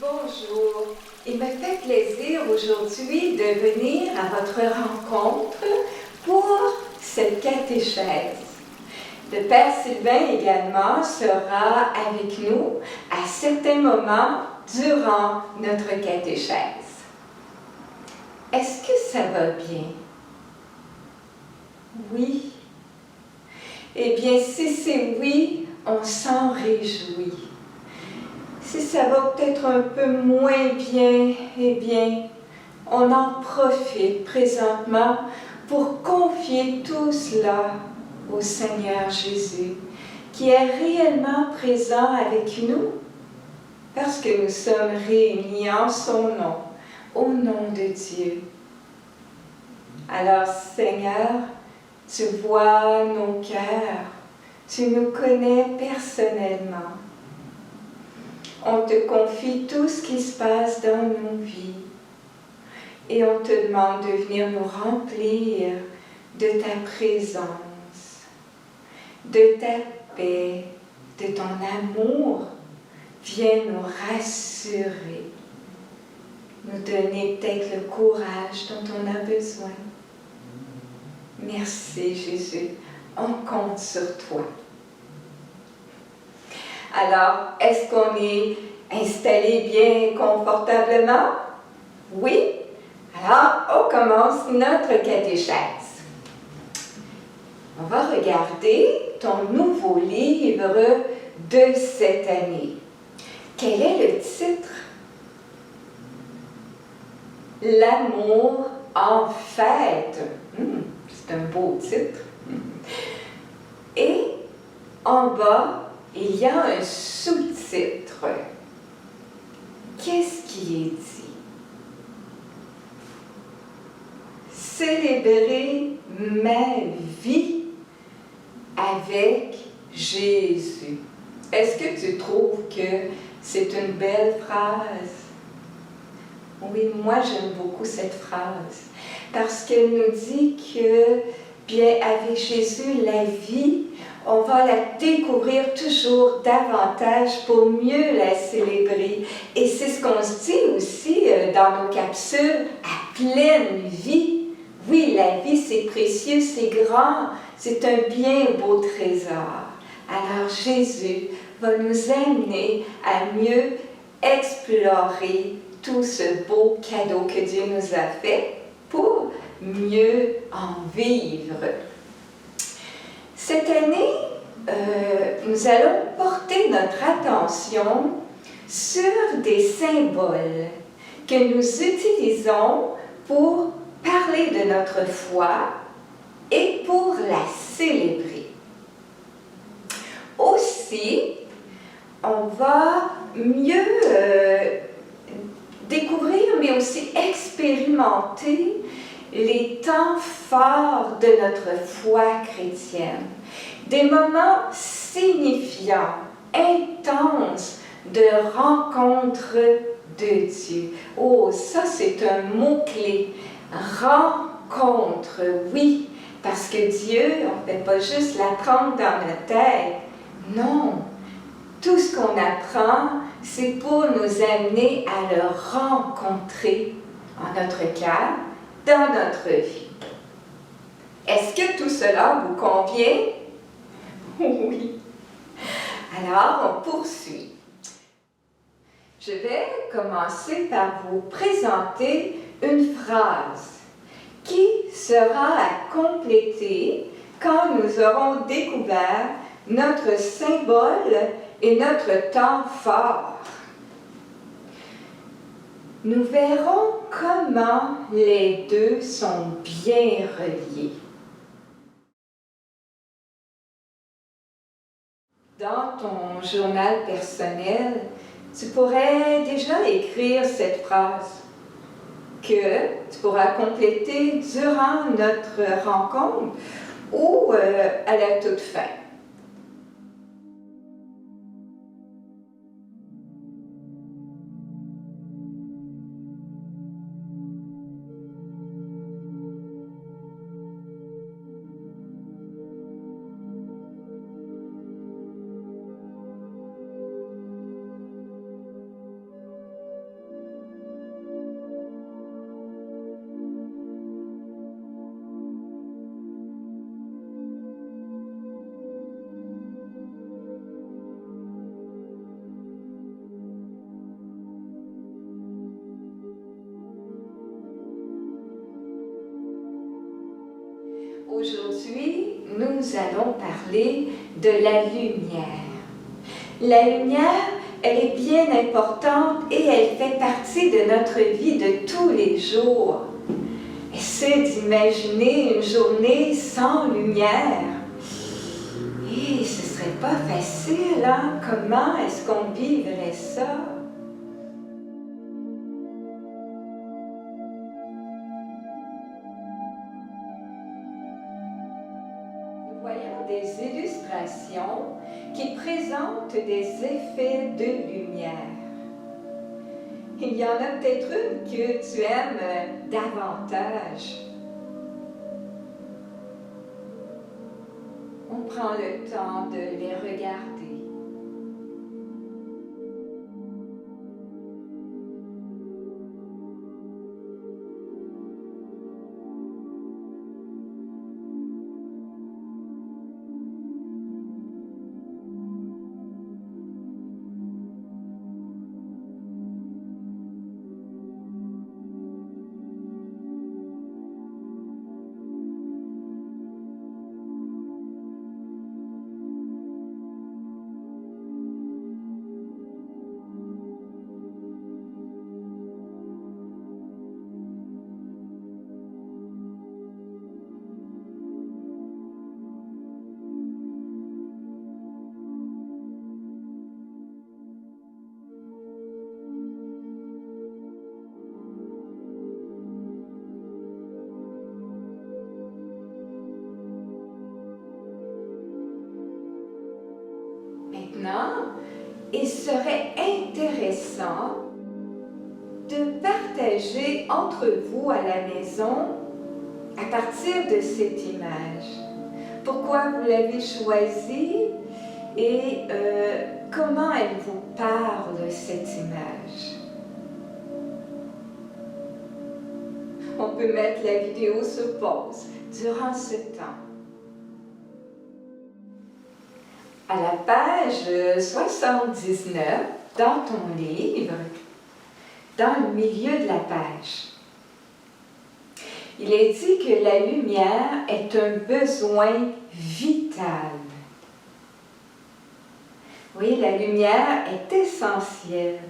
Bonjour, il me fait plaisir aujourd'hui de venir à votre rencontre pour cette catéchèse. Le Père Sylvain également sera avec nous à certains moments durant notre catéchèse. Est-ce que ça va bien? Oui. Eh bien, si c'est oui, on s'en réjouit. Si ça va peut-être un peu moins bien, eh bien, on en profite présentement pour confier tout cela au Seigneur Jésus, qui est réellement présent avec nous, parce que nous sommes réunis en son nom, au nom de Dieu. Alors, Seigneur, tu vois nos cœurs, tu nous connais personnellement. On te confie tout ce qui se passe dans nos vies et on te demande de venir nous remplir de ta présence, de ta paix, de ton amour. Viens nous rassurer, nous donner peut-être le courage dont on a besoin. Merci Jésus, on compte sur toi. Alors, est-ce qu'on est installé bien confortablement? Oui? Alors, on commence notre catéchèse. On va regarder ton nouveau livre de cette année. Quel est le titre? L'amour en fête. C'est un beau titre. Et en bas, il y a un sous-titre. Qu'est-ce qui est dit? Célébrer ma vie avec Jésus. Est-ce que tu trouves que c'est une belle phrase? Oui, moi j'aime beaucoup cette phrase parce qu'elle nous dit que, bien, avec Jésus, la vie, on va la découvrir toujours davantage pour mieux la célébrer. Et c'est ce qu'on se dit aussi dans nos capsules, à pleine vie. Oui, la vie, c'est précieux, c'est grand, c'est un bien beau trésor. Alors Jésus va nous amener à mieux explorer tout ce beau cadeau que Dieu nous a fait pour mieux en vivre. Cette année, nous allons porter notre attention sur des symboles que nous utilisons pour parler de notre foi et pour la célébrer. Aussi, on va mieux découvrir, mais aussi expérimenter les temps forts de notre foi chrétienne. Des moments signifiants, intenses de rencontre de Dieu. Oh, ça c'est un mot-clé. Rencontre, oui, parce que Dieu, on ne fait pas juste l'apprendre dans notre tête. Non, tout ce qu'on apprend, c'est pour nous amener à le rencontrer en notre cœur, dans notre vie. Est-ce que tout cela vous convient? Oui. Alors, on poursuit. Je vais commencer par vous présenter une phrase qui sera à compléter quand nous aurons découvert notre symbole et notre temps fort. Nous verrons comment les deux sont bien reliés. Dans ton journal personnel, tu pourrais déjà écrire cette phrase que tu pourras compléter durant notre rencontre ou à la toute fin. nous allons parler de la lumière. La lumière, elle est bien importante et elle fait partie de notre vie de tous les jours. Essaie d'imaginer une journée sans lumière. Et ce serait pas facile, hein? Comment est-ce qu'on vivrait ça? Nous voyons des illustrations qui présentent des effets de lumière. Il y en a peut-être une que tu aimes davantage. On prend le temps de les regarder. Maintenant, il serait intéressant de partager entre vous à la maison à partir de cette image. Pourquoi vous l'avez choisie et comment elle vous parle, cette image. On peut mettre la vidéo sur pause durant ce temps. À la page 79 dans ton livre, dans le milieu de la page, il est dit que la lumière est un besoin vital. Oui, la lumière est essentielle.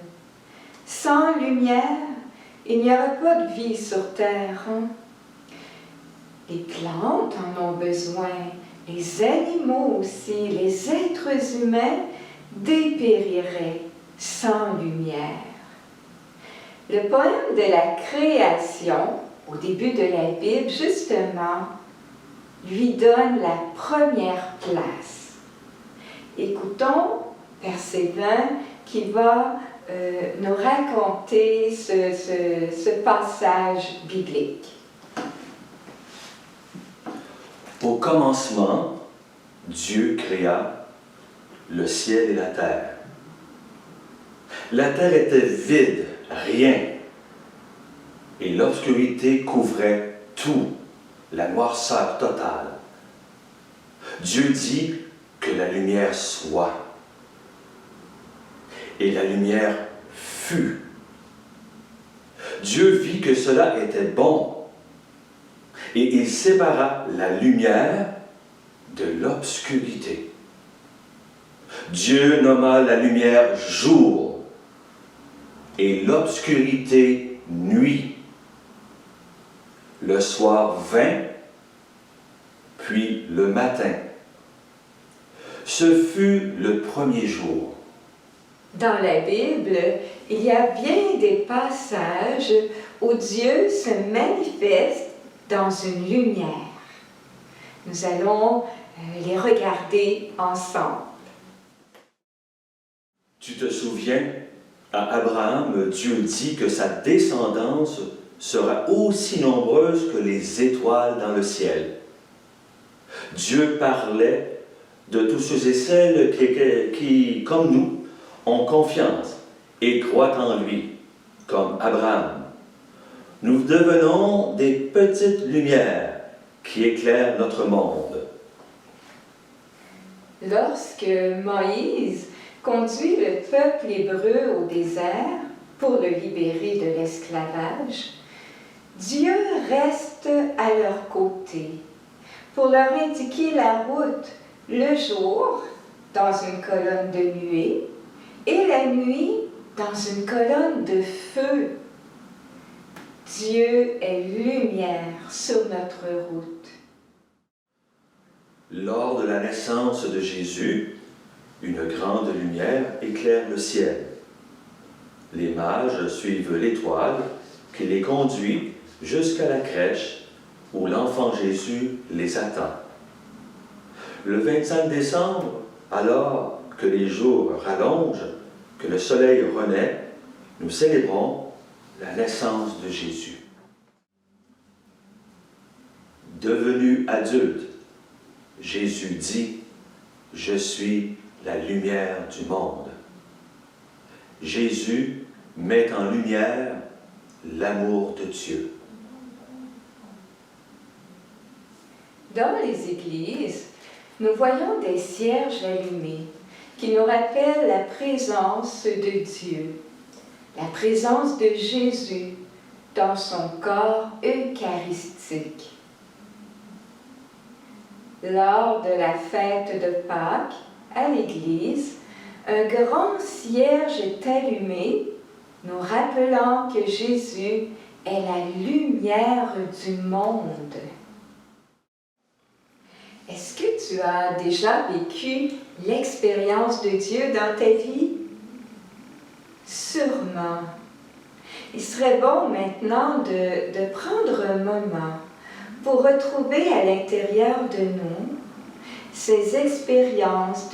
Sans lumière, il n'y aurait pas de vie sur Terre. Les plantes en ont besoin. Les animaux aussi, les êtres humains dépériraient sans lumière. Le poème de la création, au début de la Bible, justement, lui donne la première place. Écoutons verset 20 qui va nous raconter ce passage biblique. Au commencement, Dieu créa le ciel et la terre. La terre était vide, rien, et l'obscurité couvrait tout, la noirceur totale. Dieu dit que la lumière soit, et la lumière fut. Dieu vit que cela était bon. Et il sépara la lumière de l'obscurité. Dieu nomma la lumière jour et l'obscurité nuit. Le soir vint, puis le matin. Ce fut le premier jour. Dans la Bible, il y a bien des passages où Dieu se manifeste dans une lumière. Nous allons les regarder ensemble. Tu te souviens, à Abraham, Dieu dit que sa descendance sera aussi nombreuse que les étoiles dans le ciel. Dieu parlait de tous ceux et celles qui, comme nous, ont confiance et croient en lui, comme Abraham. Nous devenons des petites lumières qui éclairent notre monde. Lorsque Moïse conduit le peuple hébreu au désert pour le libérer de l'esclavage, Dieu reste à leur côté pour leur indiquer la route le jour dans une colonne de nuée et la nuit dans une colonne de feu. Dieu est lumière sur notre route. Lors de la naissance de Jésus, une grande lumière éclaire le ciel. Les mages suivent l'étoile qui les conduit jusqu'à la crèche où l'enfant Jésus les attend. Le 25 décembre, alors que les jours rallongent, que le soleil renaît, nous célébrons la naissance de Jésus. Devenu adulte, Jésus dit « Je suis la lumière du monde ». Jésus met en lumière l'amour de Dieu. Dans les églises, nous voyons des cierges allumés qui nous rappellent la présence de Dieu, la présence de Jésus dans son corps eucharistique. Lors de la fête de Pâques, à l'église, un grand cierge est allumé, nous rappelant que Jésus est la lumière du monde. Est-ce que tu as déjà vécu l'expérience de Dieu dans ta vie? Sûrement. Il serait bon maintenant de prendre un moment pour retrouver à l'intérieur de nous ces expériences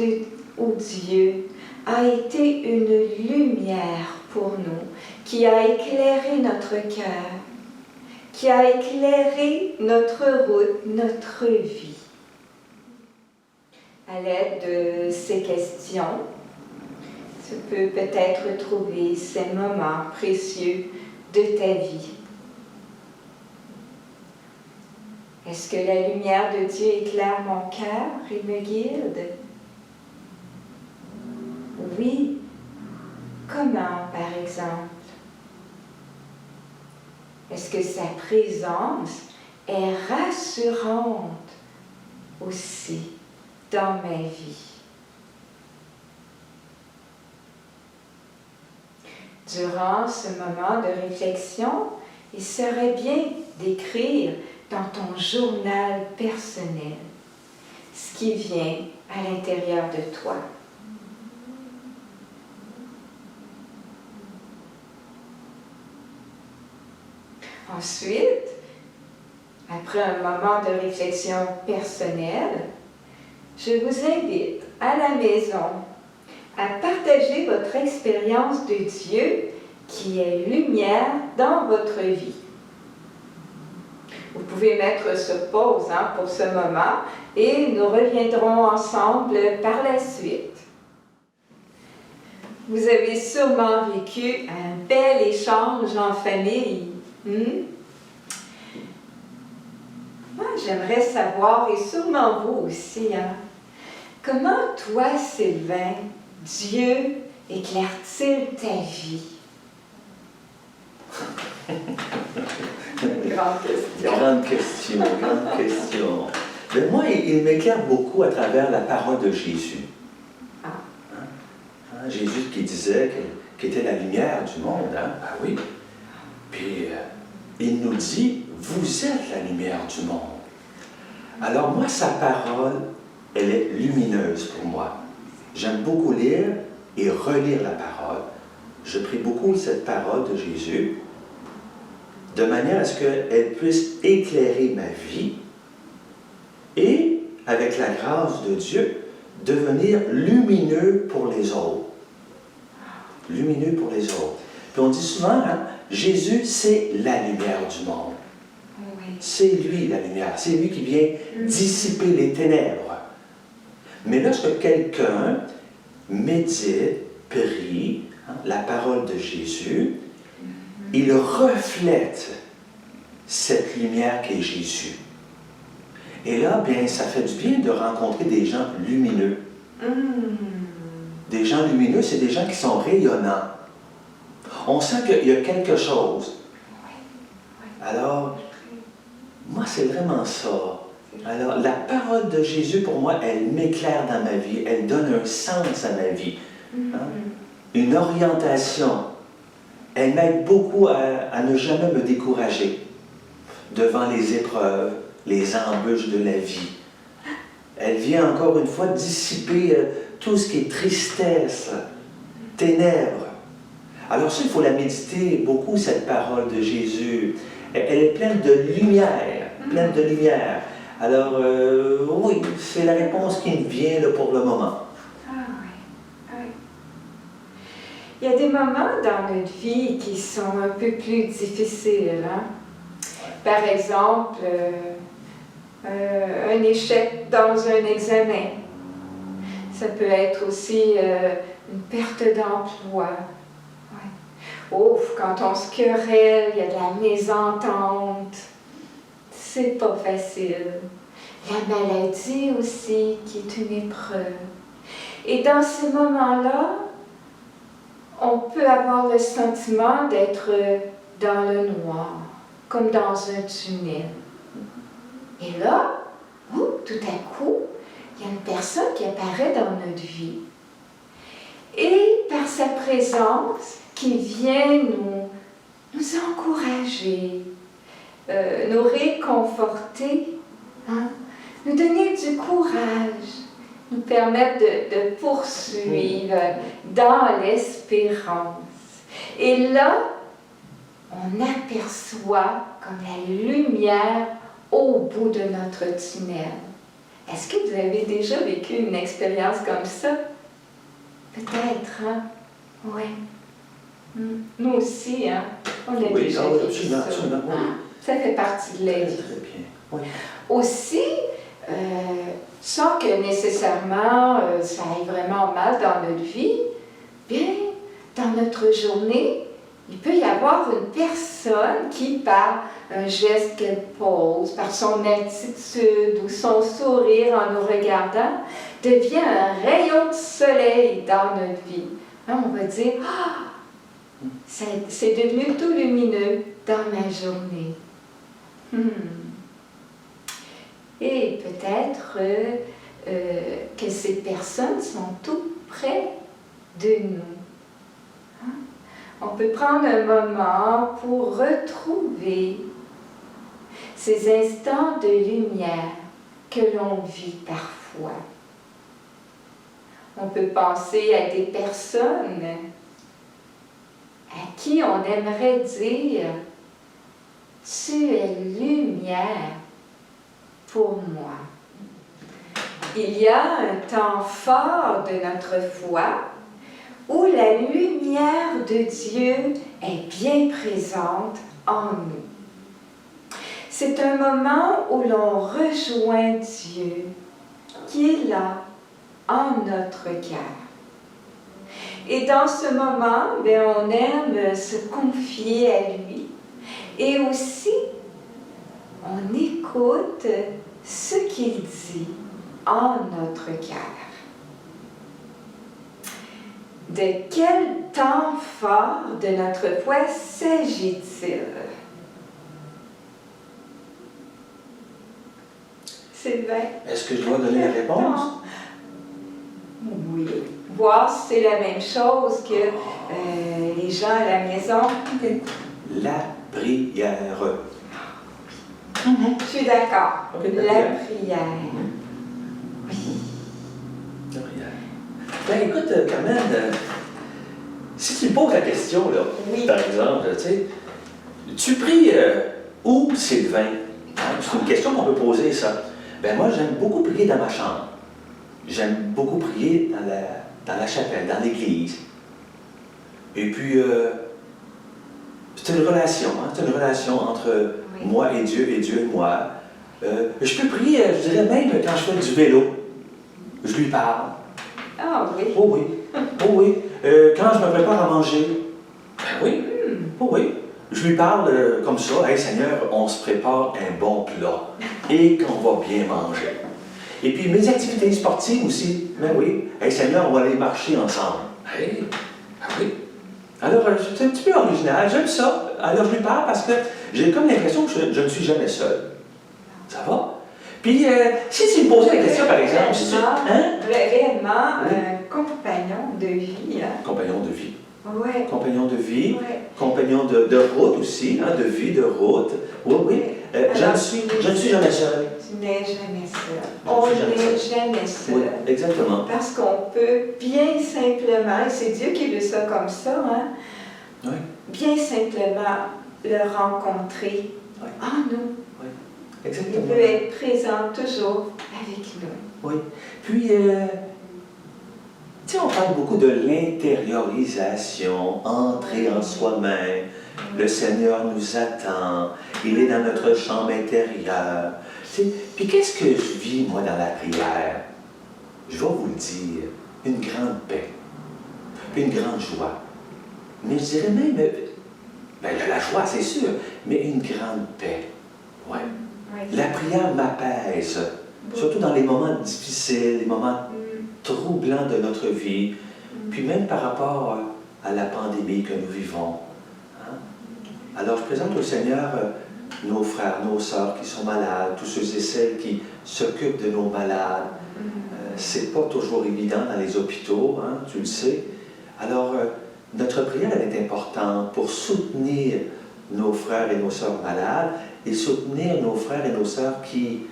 où Dieu a été une lumière pour nous, qui a éclairé notre cœur, qui a éclairé notre route, notre vie. À l'aide de ces questions, tu peux peut-être trouver ces moments précieux de ta vie. Est-ce que la lumière de Dieu éclaire mon cœur et me guide? Oui. Comment, par exemple? Est-ce que sa présence est rassurante aussi dans ma vie? Durant ce moment de réflexion, il serait bien d'écrire dans ton journal personnel ce qui vient à l'intérieur de toi. Ensuite, après un moment de réflexion personnelle, je vous invite à la maison à partager votre expérience de Dieu qui est lumière dans votre vie. Vous pouvez mettre sur pause pour ce moment et nous reviendrons ensemble par la suite. Vous avez sûrement vécu un bel échange en famille. Moi, j'aimerais savoir, et sûrement vous aussi, comment toi, Sylvain, Dieu éclaire-t-il ta vie? Grande question. Grande question. Mais moi, il m'éclaire beaucoup à travers la parole de Jésus. Jésus qui disait qu'il était la lumière du monde. Ah oui. Puis, il nous dit, vous êtes la lumière du monde. Alors moi, sa parole, elle est lumineuse pour moi. J'aime beaucoup lire et relire la parole. Je prie beaucoup cette parole de Jésus, de manière à ce qu'elle puisse éclairer ma vie et, avec la grâce de Dieu, devenir lumineux pour les autres. Lumineux pour les autres. Puis on dit souvent, Jésus, c'est la lumière du monde. Oui. C'est lui la lumière, c'est lui qui vient dissiper les ténèbres. Mais lorsque quelqu'un médite, prie la parole de Jésus, il reflète cette lumière qu'est Jésus. Et là, bien, ça fait du bien de rencontrer des gens lumineux. Des gens lumineux, c'est des gens qui sont rayonnants. On sent qu'il y a quelque chose. Alors, moi, c'est vraiment ça, Alors, la parole de Jésus, pour moi, elle m'éclaire dans ma vie, elle donne un sens à ma vie, hein? Une orientation. Elle m'aide beaucoup à ne jamais me décourager devant les épreuves, les embûches de la vie. Elle vient encore une fois dissiper tout ce qui est tristesse, ténèbres. Alors ça, il faut la méditer beaucoup, cette parole de Jésus. Elle est pleine de lumière, pleine de lumière. Alors, oui, c'est la réponse qui me vient là, pour le moment. Ah oui, oui. Il y a des moments dans notre vie qui sont un peu plus difficiles, hein? Par exemple, un échec dans un examen. Ça peut être aussi une perte d'emploi. Ouais. Ouf, quand on se querelle, il y a de la mésentente. C'est pas facile. La maladie aussi, qui est une épreuve. Et dans ces moments-là, on peut avoir le sentiment d'être dans le noir, comme dans un tunnel. Et là, tout à coup, il y a une personne qui apparaît dans notre vie. Et par sa présence, qui vient nous encourager, nous réconforter, hein, nous donner du courage, nous permettre de poursuivre dans l'espérance. Et là, on aperçoit comme la lumière au bout de notre tunnel. Est-ce que vous avez déjà vécu une expérience comme ça? Peut-être, hein? Oui. Nous aussi, hein? On a déjà vécu ça. Absolument, oui. Ça fait partie de la vie. Très bien. Oui. Aussi, sans que nécessairement ça aille vraiment mal dans notre vie, bien, dans notre journée, il peut y avoir une personne qui, par un geste qu'elle pose, par son attitude ou son sourire en nous regardant, devient un rayon de soleil dans notre vie. Hein, on va dire, c'est devenu tout lumineux dans ma journée. Et peut-être que ces personnes sont tout près de nous. Hein? On peut prendre un moment pour retrouver ces instants de lumière que l'on vit parfois. On peut penser à des personnes à qui on aimerait dire « Tu es lumière pour moi ». Il y a un temps fort de notre foi où la lumière de Dieu est bien présente en nous. C'est un moment où l'on rejoint Dieu, qui est là, en notre cœur. Et dans ce moment, on aime se confier à lui. Et aussi, on écoute ce qu'il dit en notre cœur. De quel temps fort de notre foi s'agit-il? Sylvain? Est-ce que je dois donner la réponse? Oui. Voir si c'est la même chose que les gens à la maison. La prière. Je suis d'accord. Okay, la prière. Oui. La prière. Ben écoute, Carmen, si tu me poses la question, là, oui. Par exemple, tu pries où, Sylvain? Hein? C'est une question qu'on peut poser, ça. Ben moi, j'aime beaucoup prier dans ma chambre. J'aime beaucoup prier dans la chapelle, dans l'église. Et puis, c'est une relation, hein? C'est une relation entre moi et Dieu et moi. Je peux prier, je dirais même quand je fais du vélo. Je lui parle. Ah oui. Oh oui. Oh oui. Quand je me prépare à manger. Ben oui. Oh oui. Je lui parle comme ça. Hey Seigneur, on se prépare un bon plat et qu'on va bien manger. Et puis mes activités sportives aussi. Ben oui. Hey Seigneur, on va aller marcher ensemble. Hey. Ben oui. Alors, c'est un petit peu original, j'aime ça. Alors, je lui parle parce que j'ai comme l'impression que je ne suis jamais seul. Ça va? Puis, si tu me posais la question, par exemple, si tu... Hein? Réellement, Oui. un compagnon de vie. Hein? Compagnon de vie. Ouais. Compagnon de vie, Ouais. compagnon de route aussi, hein, de vie, de route. Oui, oui. Je Alors, ne suis jamais seul. Tu n'es jamais seul. Je On suis jamais n'est seul. jamais seul. Oui, exactement. Parce qu'on peut bien simplement, et c'est Dieu qui veut ça comme ça, hein, Oui, bien simplement le rencontrer Oui. en nous. oui, Il exactement. veut être présent toujours avec nous. Oui. Puis, tu sais, on parle beaucoup de l'intériorisation, entrer en soi-même. Le Seigneur nous attend. Il est dans notre chambre intérieure. Tu sais, puis qu'est-ce que je vis, moi, dans la prière? Je vais vous le dire, une grande paix, une grande joie. Mais je dirais même, ben, la joie, c'est sûr, mais une grande paix. Ouais. Oui. La prière m'apaise, surtout dans les moments difficiles, les moments troublants de notre vie, puis même par rapport à la pandémie que nous vivons. Hein? Alors, je présente au Seigneur nos frères, nos sœurs qui sont malades, tous ceux et celles qui s'occupent de nos malades. C'est pas toujours évident dans les hôpitaux, hein, tu le sais. Alors, notre prière, elle est importante pour soutenir nos frères et nos sœurs malades et soutenir nos frères et nos sœurs qui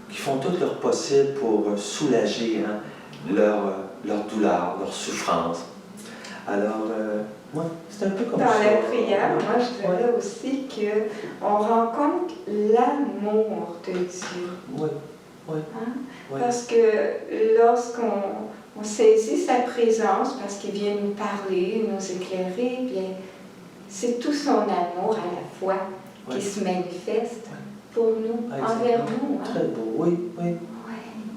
font tout leur possible pour soulager hein, leur douleur, leur souffrance. Alors, moi, c'est un peu comme Dans ça. la prière, moi je dirais aussi qu'on rencontre l'amour de Dieu. Oui, oui. Hein? Oui. Parce que lorsqu'on saisit sa présence, parce qu'il vient nous parler, nous éclairer, bien, c'est tout son amour à la fois qui se manifeste pour nous, envers nous. Hein? Très beau, oui, oui. Ouais.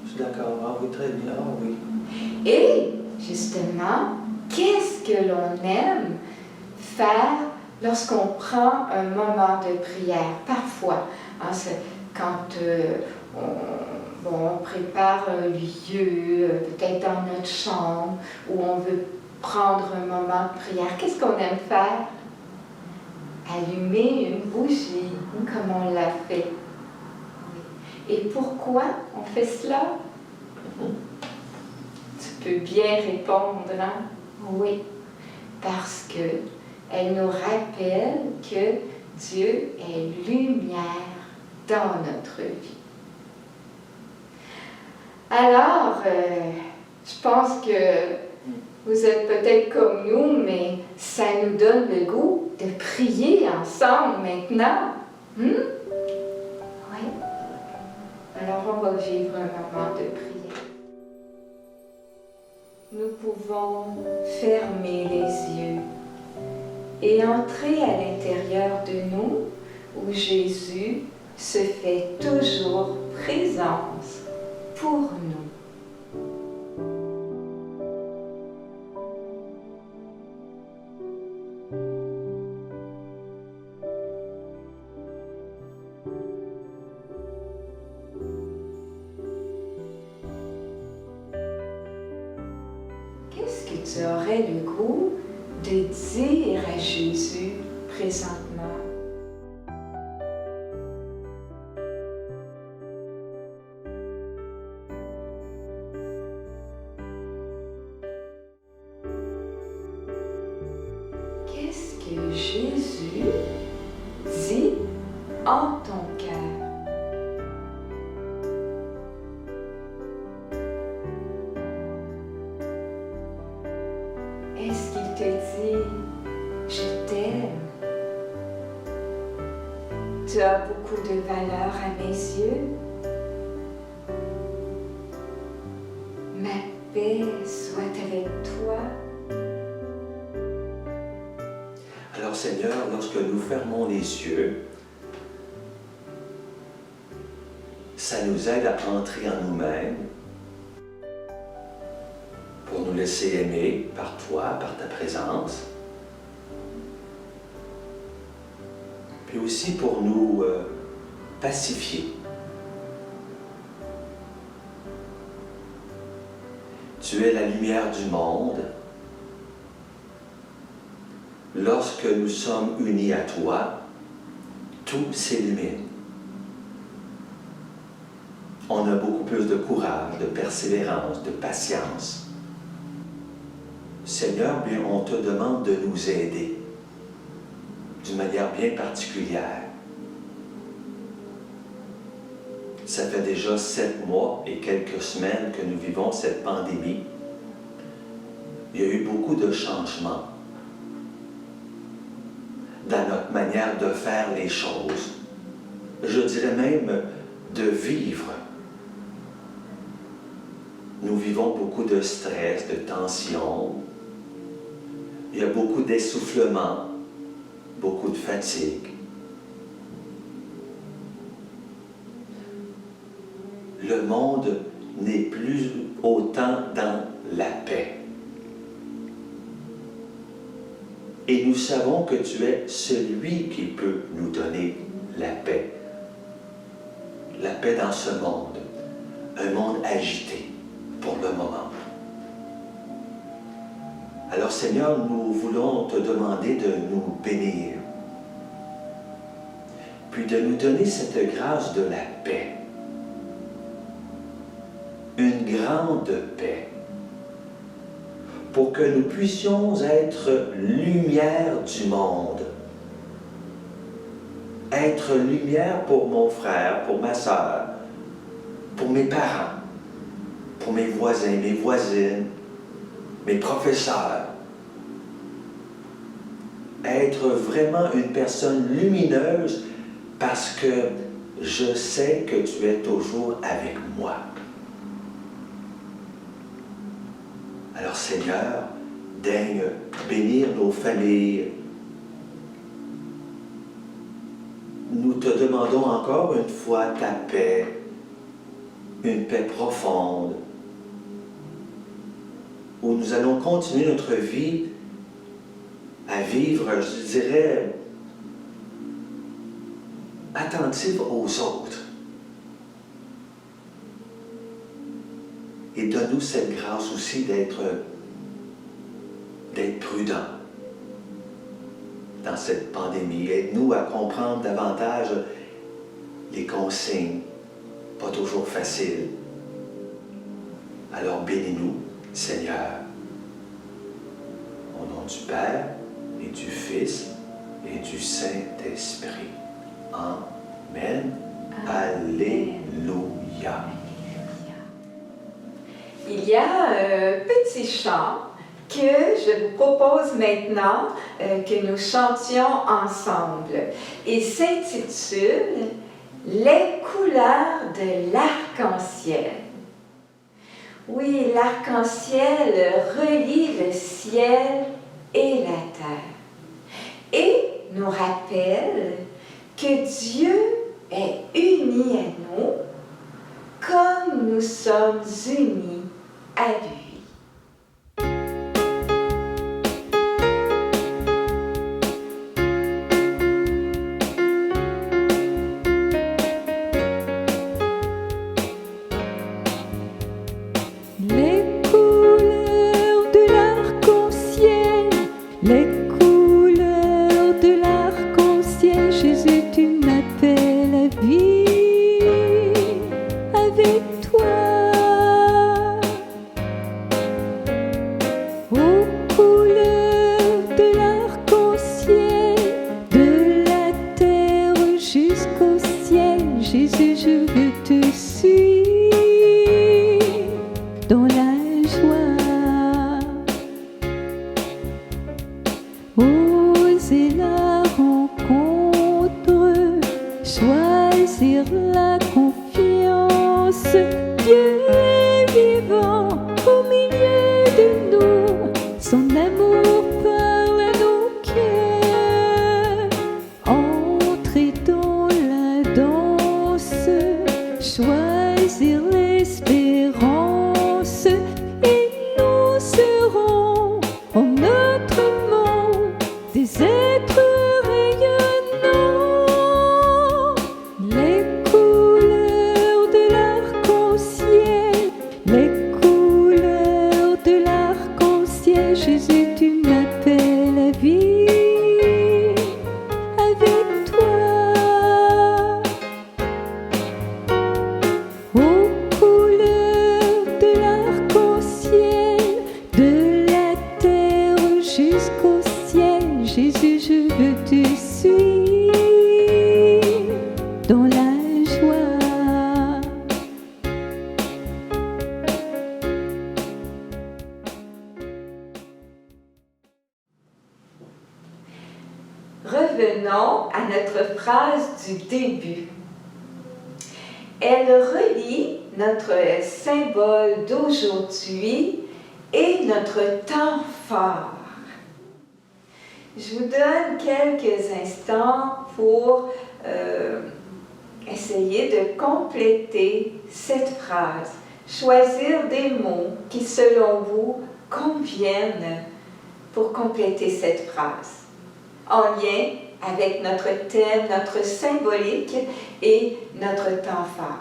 Je suis d'accord. Ah oui, très bien. Ah oui. Et, justement, qu'est-ce que l'on aime faire lorsqu'on prend un moment de prière? Parfois, hein, c'est quand on prépare un lieu, peut-être dans notre chambre, où on veut prendre un moment de prière. Qu'est-ce qu'on aime faire? Allumer une bougie, comme on l'a fait. Et pourquoi on fait cela? Tu peux bien répondre, hein? Oui, parce que elle nous rappelle que Dieu est lumière dans notre vie. Alors, je pense que vous êtes peut-être comme nous, mais ça nous donne le goût de prier ensemble maintenant. Oui. Alors, on va vivre un moment de prière. Nous pouvons fermer les yeux et entrer à l'intérieur de nous où Jésus se fait toujours présence pour nous. Qu'est-ce que tu aurais le goût de dire à Jésus présentement? Qu'est-ce que Jésus dit en ton cœur? Est-ce qu'il te dit « Je t'aime » Tu as beaucoup de valeur à mes yeux. Ma paix soit avec toi. Alors Seigneur, lorsque nous fermons les yeux, ça nous aide à entrer en nous-mêmes pour nous laisser aimer par toi, par ta présence. Puis aussi pour nous pacifier. Tu es la lumière du monde. Lorsque nous sommes unis à toi, tout s'illumine. on a beaucoup plus de courage, de persévérance, de patience. Seigneur, bien, on te demande de nous aider d'une manière bien particulière. Ça fait déjà 7 mois et quelques semaines que nous vivons cette pandémie. Il y a eu beaucoup de changements dans notre manière de faire les choses. Je dirais même de vivre. Nous vivons beaucoup de stress, de tension. Il y a beaucoup d'essoufflement, beaucoup de fatigue. Le monde n'est plus autant dans la paix. Et nous savons que tu es celui qui peut nous donner la paix. La paix dans ce monde, un monde agité pour le moment. Alors Seigneur, nous voulons te demander de nous bénir, puis de nous donner cette grâce de la paix. Une grande paix, pour que nous puissions être lumière du monde. Être lumière pour mon frère, pour ma sœur, pour mes parents, pour mes voisins, mes voisines, mes professeurs. Être vraiment une personne lumineuse parce que je sais que tu es toujours avec moi. Alors Seigneur, daigne bénir nos familles. Nous te demandons encore une fois ta paix, une paix profonde, où nous allons continuer notre vie à vivre, je dirais, attentive aux autres. Et donne-nous cette grâce aussi d'être prudent dans cette pandémie. Aide-nous à comprendre davantage les consignes, pas toujours faciles. Alors bénis-nous, Seigneur, au nom du Père et du Fils et du Saint-Esprit. Amen. Alléluia. Il y a un petit chant que je vous propose maintenant que nous chantions ensemble et s'intitule « Les couleurs de l'arc-en-ciel ». Oui, l'arc-en-ciel relie le ciel et la terre et nous rappelle que Dieu est uni à nous comme nous sommes unis à lui. Les couleurs de l'arc-en-ciel, les couleurs de l'arc-en-ciel, Jésus, tu m'appelles à vivre avec toi. revenons à notre phrase du début. Elle relie notre symbole d'aujourd'hui et notre temps fort. Je vous donne quelques instants pour essayer de compléter cette phrase. Choisir des mots qui, selon vous, conviennent pour compléter cette phrase, en lien avec notre thème, notre symbolique et notre temps fort.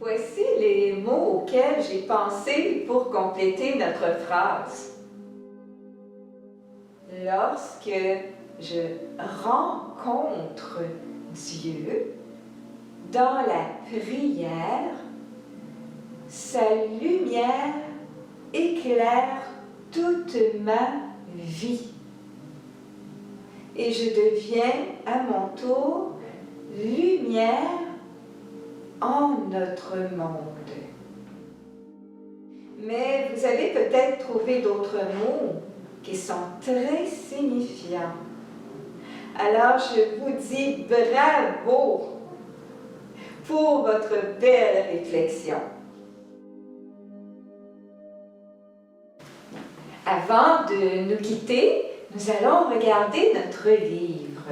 Voici les mots auxquels j'ai pensé pour compléter notre phrase. Lorsque je rencontre Dieu dans la prière, sa lumière éclaire toute ma vie. Et je deviens à mon tour lumière en notre monde. Mais vous avez peut-être trouvé d'autres mots qui sont très signifiants. Alors je vous dis bravo pour votre belle réflexion. Avant de nous quitter, nous allons regarder notre livre.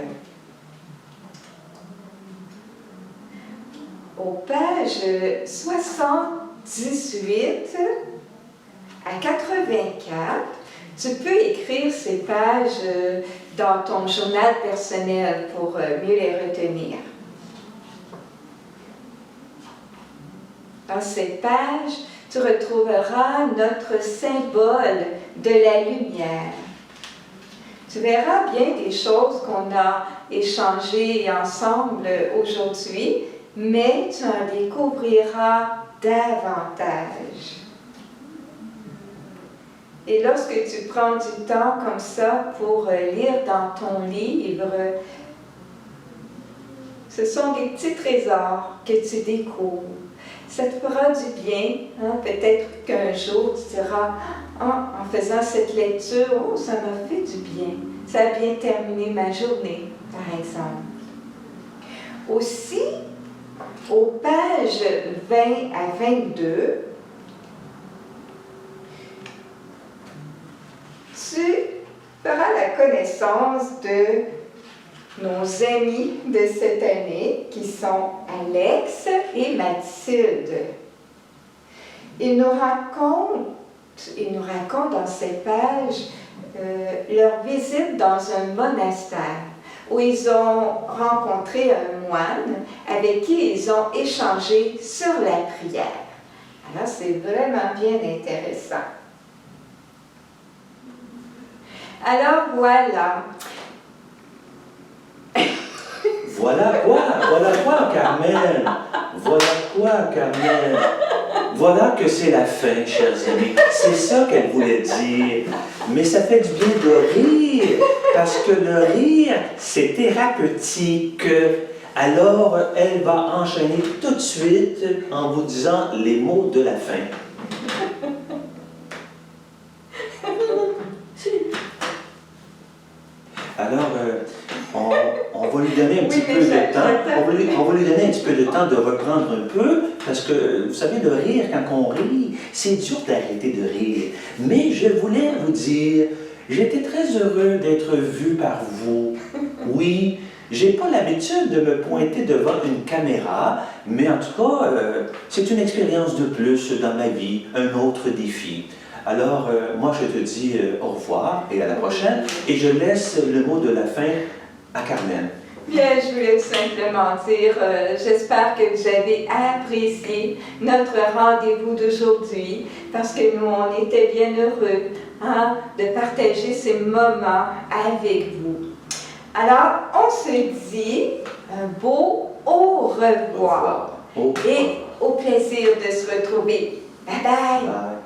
Aux pages 78 à 84, tu peux écrire ces pages dans ton journal personnel pour mieux les retenir. Dans ces pages, tu retrouveras notre symbole de la lumière. Tu verras bien des choses qu'on a échangées ensemble aujourd'hui, mais tu en découvriras davantage. Et lorsque tu prends du temps comme ça pour lire dans ton livre, ce sont des petits trésors que tu découvres. Ça te fera du bien. Hein? Peut-être qu'un jour tu diras, en faisant cette lecture, oh, ça m'a fait du bien. Ça a bien terminé ma journée, par exemple. Aussi, aux pages 20 à 22, tu feras la connaissance de nos amis de cette année, qui sont Alex et Mathilde. Ils nous racontent dans ces pages leur visite dans un monastère où ils ont rencontré un moine avec qui ils ont échangé sur la prière. Alors, c'est vraiment bien intéressant. Alors, voilà. Voilà quoi, Carmen? Voilà quoi, Carmen? Voilà que c'est la fin, chers amis. C'est ça qu'elle voulait dire. Mais ça fait du bien de rire, parce que le rire, c'est thérapeutique. Alors, elle va enchaîner tout de suite en vous disant les mots de la fin. Alors, on va lui donner un petit peu de temps. On va lui donner un petit peu de temps de reprendre un peu, parce que, vous savez, le rire, quand on rit, c'est dur d'arrêter de rire. Mais je voulais vous dire, j'étais très heureux d'être vu par vous. Oui, j'ai pas l'habitude de me pointer devant une caméra, mais en tout cas, c'est une expérience de plus dans ma vie, un autre défi. Alors, moi, je te dis au revoir et à la prochaine, et je laisse le mot de la fin à Carmen. Bien, je voulais simplement dire, j'espère que vous avez apprécié notre rendez-vous d'aujourd'hui, parce que nous, on était bien heureux de partager ces moments avec vous. Alors, on se dit un beau au revoir, et au plaisir de se retrouver. Bye bye! Bye.